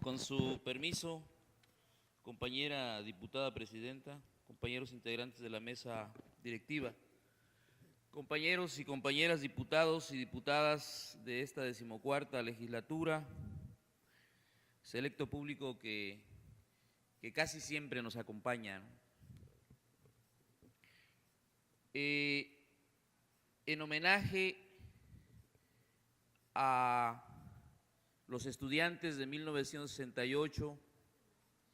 Con su permiso, compañera diputada presidenta, compañeros integrantes de la mesa directiva, compañeros y compañeras diputados y diputadas de esta 14ª legislatura, selecto público que casi siempre nos acompaña, ¿no? En homenaje a los estudiantes de 1968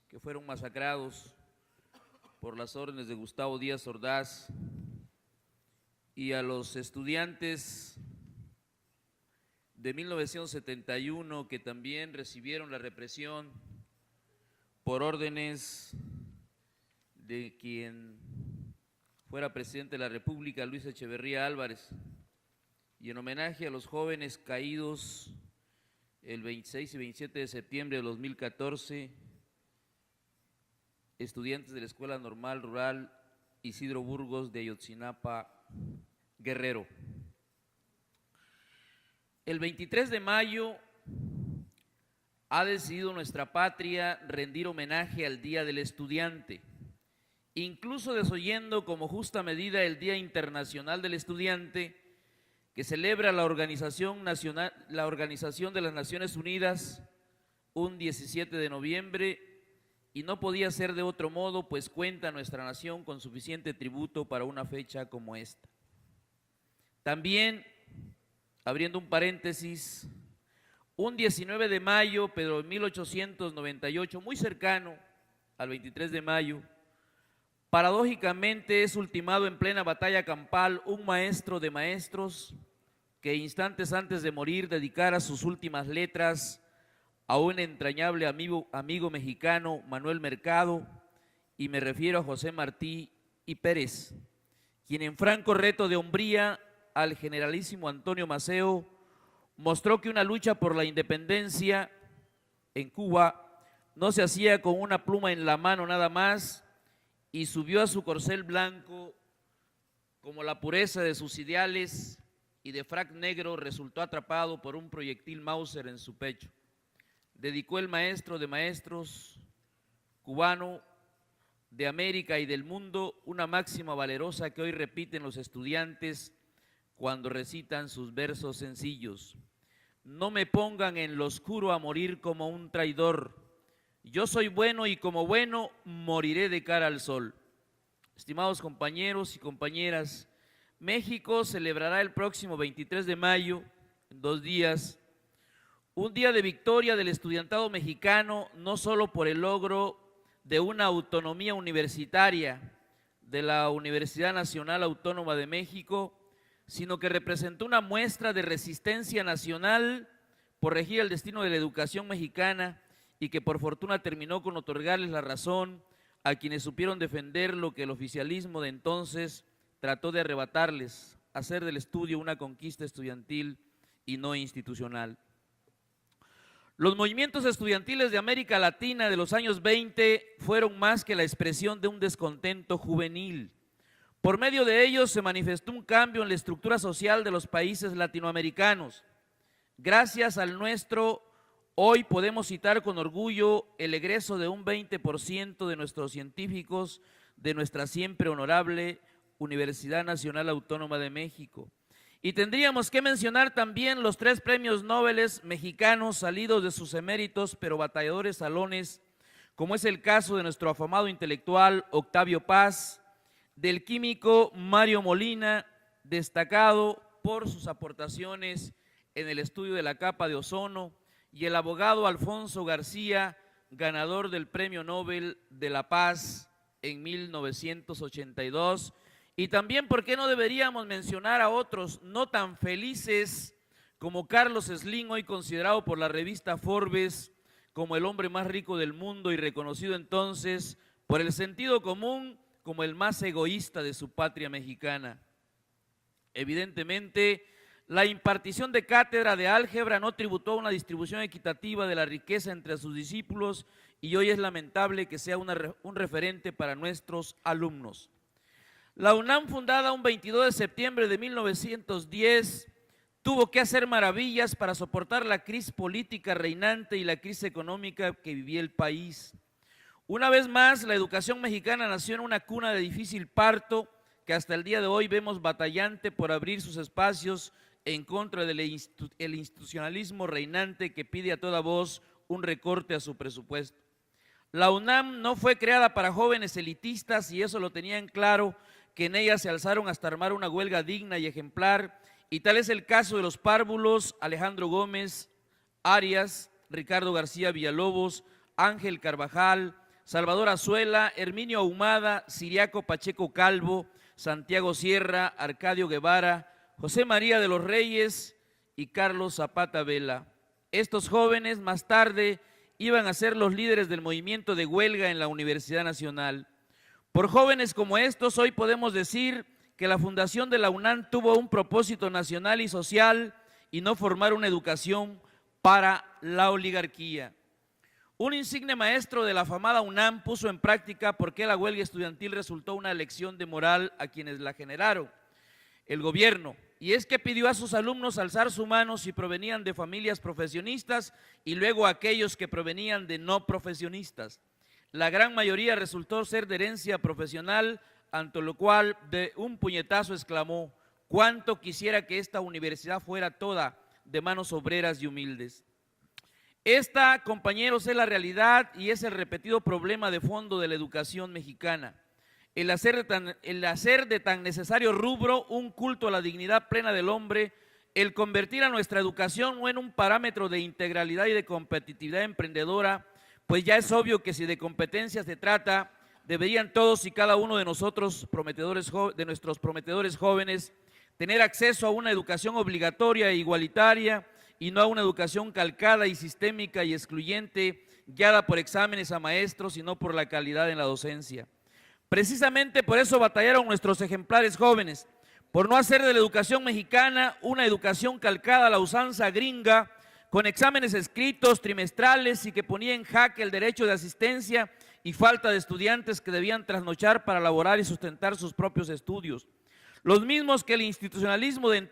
que fueron masacrados por las órdenes de Gustavo Díaz Ordaz y a los estudiantes de 1971 que también recibieron la represión por órdenes de quien fuera presidente de la República, Luis Echeverría Álvarez, y en homenaje a los jóvenes caídos el 26 y 27 de septiembre de 2014, estudiantes de la Escuela Normal Rural Isidro Burgos de Ayotzinapa, Guerrero. El 23 de mayo ha decidido nuestra patria rendir homenaje al Día del Estudiante, incluso desoyendo como justa medida el Día Internacional del Estudiante, que celebra la Organización de las Naciones Unidas un 17 de noviembre, y no podía ser de otro modo, pues cuenta nuestra nación con suficiente tributo para una fecha como esta. También, abriendo un paréntesis, un 19 de mayo, pero en 1898, muy cercano al 23 de mayo, paradójicamente es ultimado en plena batalla campal un maestro de maestros que instantes antes de morir dedicara sus últimas letras a un entrañable amigo mexicano, Manuel Mercado, y me refiero a José Martí y Pérez, quien en franco reto de hombría al generalísimo Antonio Maceo mostró que una lucha por la independencia en Cuba no se hacía con una pluma en la mano nada más, y subió a su corcel blanco como la pureza de sus ideales, y de frac negro resultó atrapado por un proyectil Mauser en su pecho. Dedicó el maestro de maestros cubano de América y del mundo una máxima valerosa que hoy repiten los estudiantes cuando recitan sus versos sencillos: no me pongan en lo oscuro a morir como un traidor, yo soy bueno y como bueno moriré de cara al sol. Estimados compañeros y compañeras, México celebrará el próximo 23 de mayo, en 2 días, un día de victoria del estudiantado mexicano, no solo por el logro de una autonomía universitaria de la Universidad Nacional Autónoma de México, sino que representó una muestra de resistencia nacional por regir el destino de la educación mexicana, y que por fortuna terminó con otorgarles la razón a quienes supieron defender lo que el oficialismo de entonces trató de arrebatarles: hacer del estudio una conquista estudiantil y no institucional. Los movimientos estudiantiles de América Latina de los años 20 fueron más que la expresión de un descontento juvenil. Por medio de ellos se manifestó un cambio en la estructura social de los países latinoamericanos. Gracias al nuestro, hoy podemos citar con orgullo el egreso de un 20% de nuestros científicos de nuestra siempre honorable Universidad Nacional Autónoma de México. Y tendríamos que mencionar también los 3 premios Nobel mexicanos salidos de sus eméritos pero batalladores salones, como es el caso de nuestro afamado intelectual Octavio Paz, del químico Mario Molina, destacado por sus aportaciones en el estudio de la capa de ozono, y el abogado Alfonso García, ganador del Premio Nobel de la Paz en 1982, y también, ¿por qué no deberíamos mencionar a otros no tan felices como Carlos Slim, hoy considerado por la revista Forbes como el hombre más rico del mundo y reconocido entonces por el sentido común como el más egoísta de su patria mexicana? Evidentemente, la impartición de cátedra de álgebra no tributó a una distribución equitativa de la riqueza entre sus discípulos, y hoy es lamentable que sea un referente para nuestros alumnos. La UNAM, fundada un 22 de septiembre de 1910, tuvo que hacer maravillas para soportar la crisis política reinante y la crisis económica que vivía el país. Una vez más, la educación mexicana nació en una cuna de difícil parto que hasta el día de hoy vemos batallante por abrir sus espacios en contra del institucionalismo reinante que pide a toda voz un recorte a su presupuesto. La UNAM no fue creada para jóvenes elitistas y eso lo tenían claro, que en ella se alzaron hasta armar una huelga digna y ejemplar, y tal es el caso de los párvulos Alejandro Gómez Arias, Ricardo García Villalobos, Ángel Carvajal, Salvador Azuela, Herminio Ahumada, Ciriaco Pacheco Calvo, Santiago Sierra, Arcadio Guevara, José María de los Reyes y Carlos Zapata Vela. Estos jóvenes más tarde iban a ser los líderes del movimiento de huelga en la Universidad Nacional. Por jóvenes como estos, hoy podemos decir que la fundación de la UNAM tuvo un propósito nacional y social y no formar una educación para la oligarquía. Un insigne maestro de la afamada UNAM puso en práctica por qué la huelga estudiantil resultó una lección de moral a quienes la generaron, el gobierno, y es que pidió a sus alumnos alzar su mano si provenían de familias profesionistas y luego a aquellos que provenían de no profesionistas. La gran mayoría resultó ser de herencia profesional, ante lo cual de un puñetazo exclamó: «Cuánto quisiera que esta universidad fuera toda de manos obreras y humildes». Esta, compañeros, es la realidad y es el repetido problema de fondo de la educación mexicana. El hacer de tan necesario rubro un culto a la dignidad plena del hombre, el convertir a nuestra educación no en un parámetro de integralidad y de competitividad emprendedora, pues ya es obvio que si de competencia se trata, deberían todos y cada uno de nosotros, nuestros prometedores jóvenes, tener acceso a una educación obligatoria e igualitaria y no a una educación calcada y sistémica y excluyente, guiada por exámenes a maestros y no por la calidad en la docencia. Precisamente por eso batallaron nuestros ejemplares jóvenes, por no hacer de la educación mexicana una educación calcada a la usanza gringa, con exámenes escritos trimestrales y que ponía en jaque el derecho de asistencia y falta de estudiantes que debían trasnochar para elaborar y sustentar sus propios estudios. Los mismos que el institucionalismo del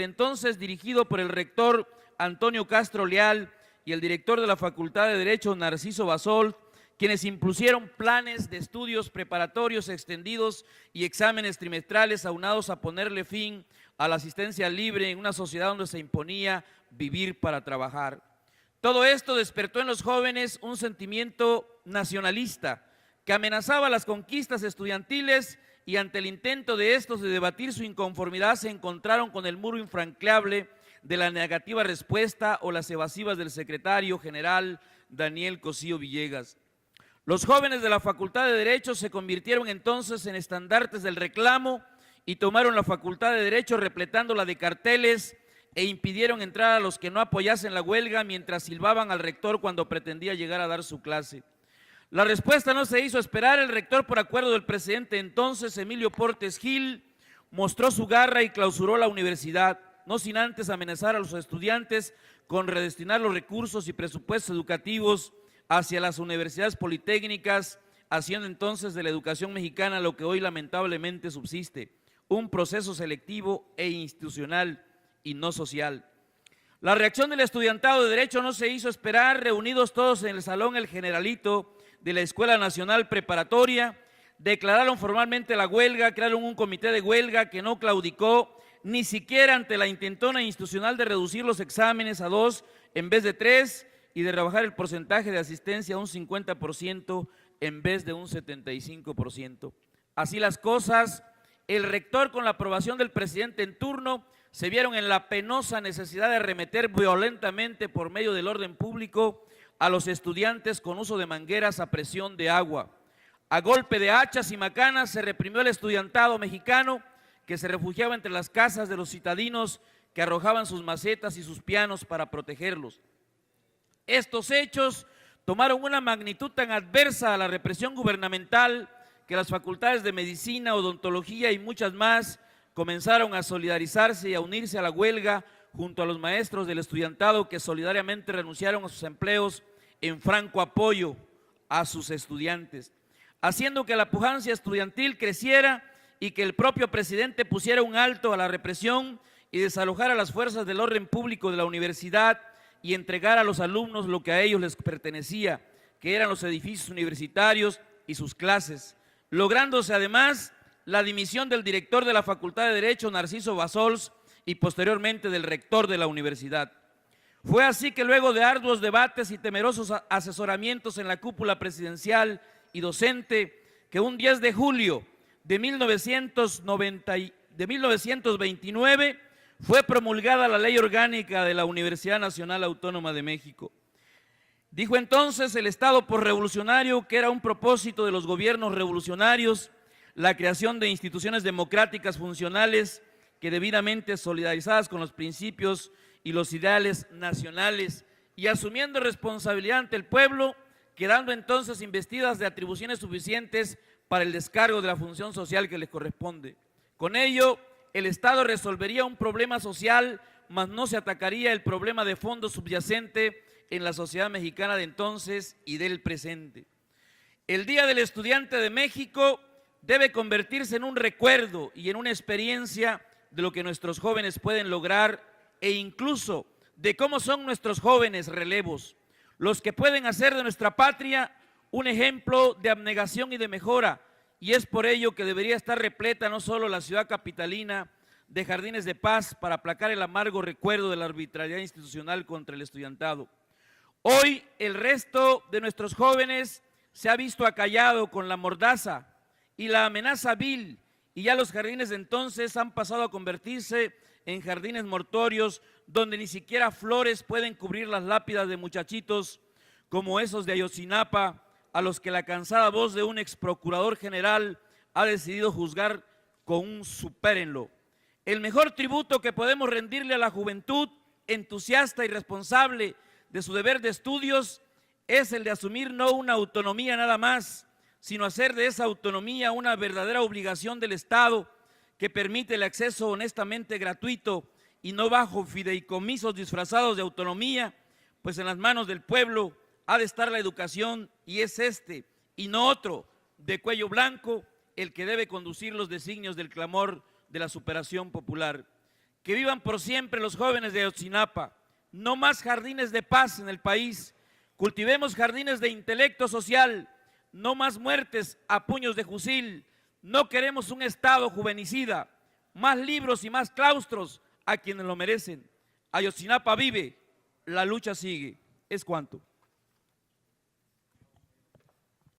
entonces dirigido por el rector Antonio Castro Leal y el director de la Facultad de Derecho Narciso Bassols, quienes impusieron planes de estudios preparatorios extendidos y exámenes trimestrales aunados a ponerle fin a la asistencia libre en una sociedad donde se imponía vivir para trabajar. Todo esto despertó en los jóvenes un sentimiento nacionalista que amenazaba las conquistas estudiantiles y ante el intento de estos de debatir su inconformidad se encontraron con el muro infranqueable de la negativa respuesta o las evasivas del secretario general Daniel Cosío Villegas. Los jóvenes de la Facultad de Derecho se convirtieron entonces en estandartes del reclamo y tomaron la Facultad de Derecho repletándola de carteles e impidieron entrar a los que no apoyasen la huelga mientras silbaban al rector cuando pretendía llegar a dar su clase. La respuesta no se hizo esperar. El rector, por acuerdo del presidente entonces, Emilio Portes Gil, mostró su garra y clausuró la universidad, no sin antes amenazar a los estudiantes con redestinar los recursos y presupuestos educativos hacia las universidades politécnicas, haciendo entonces de la educación mexicana lo que hoy lamentablemente subsiste, un proceso selectivo e institucional y no social. La reacción del estudiantado de Derecho no se hizo esperar. Reunidos todos en el salón El Generalito de la Escuela Nacional Preparatoria, declararon formalmente la huelga, crearon un comité de huelga que no claudicó ni siquiera ante la intentona institucional de reducir los exámenes a 2 en vez de 3 y de rebajar el porcentaje de asistencia a un 50% en vez de un 75%. Así las cosas, el rector, con la aprobación del presidente en turno, se vieron en la penosa necesidad de arremeter violentamente por medio del orden público a los estudiantes con uso de mangueras a presión de agua. A golpe de hachas y macanas se reprimió el estudiantado mexicano que se refugiaba entre las casas de los citadinos que arrojaban sus macetas y sus pianos para protegerlos. Estos hechos tomaron una magnitud tan adversa a la represión gubernamental que las facultades de medicina, odontología y muchas más comenzaron a solidarizarse y a unirse a la huelga junto a los maestros del estudiantado que solidariamente renunciaron a sus empleos en franco apoyo a sus estudiantes, haciendo que la pujancia estudiantil creciera y que el propio presidente pusiera un alto a la represión y desalojar a las fuerzas del orden público de la universidad y entregar a los alumnos lo que a ellos les pertenecía, que eran los edificios universitarios y sus clases, lográndose además la dimisión del director de la Facultad de Derecho, Narciso Bassols, y posteriormente del rector de la universidad. Fue así que luego de arduos debates y temerosos asesoramientos en la cúpula presidencial y docente, que un 10 de julio de 1929 fue promulgada la Ley Orgánica de la Universidad Nacional Autónoma de México. Dijo entonces el Estado posrevolucionario que era un propósito de los gobiernos revolucionarios la creación de instituciones democráticas funcionales que debidamente solidarizadas con los principios y los ideales nacionales y asumiendo responsabilidad ante el pueblo, quedando entonces investidas de atribuciones suficientes para el descargo de la función social que les corresponde. Con ello, el Estado resolvería un problema social, mas no se atacaría el problema de fondo subyacente en la sociedad mexicana de entonces y del presente. El Día del Estudiante de México debe convertirse en un recuerdo y en una experiencia de lo que nuestros jóvenes pueden lograr e incluso de cómo son nuestros jóvenes relevos, los que pueden hacer de nuestra patria un ejemplo de abnegación y de mejora, y es por ello que debería estar repleta no solo la ciudad capitalina de jardines de paz para aplacar el amargo recuerdo de la arbitrariedad institucional contra el estudiantado. Hoy el resto de nuestros jóvenes se ha visto acallado con la mordaza y la amenaza vil, y ya los jardines de entonces han pasado a convertirse en jardines mortuorios donde ni siquiera flores pueden cubrir las lápidas de muchachitos como esos de Ayotzinapa, a los que la cansada voz de un ex procurador general ha decidido juzgar con un supérenlo. El mejor tributo que podemos rendirle a la juventud entusiasta y responsable de su deber de estudios es el de asumir no una autonomía nada más, sino hacer de esa autonomía una verdadera obligación del Estado que permite el acceso honestamente gratuito y no bajo fideicomisos disfrazados de autonomía, pues en las manos del pueblo ha de estar la educación y es este y no otro de cuello blanco el que debe conducir los designios del clamor de la superación popular. Que vivan por siempre los jóvenes de Ayotzinapa, no más jardines de paz en el país, cultivemos jardines de intelecto social, no más muertes a puños de fusil, no queremos un Estado juvenicida, más libros y más claustros a quienes lo merecen. Ayotzinapa vive, la lucha sigue. Es cuanto.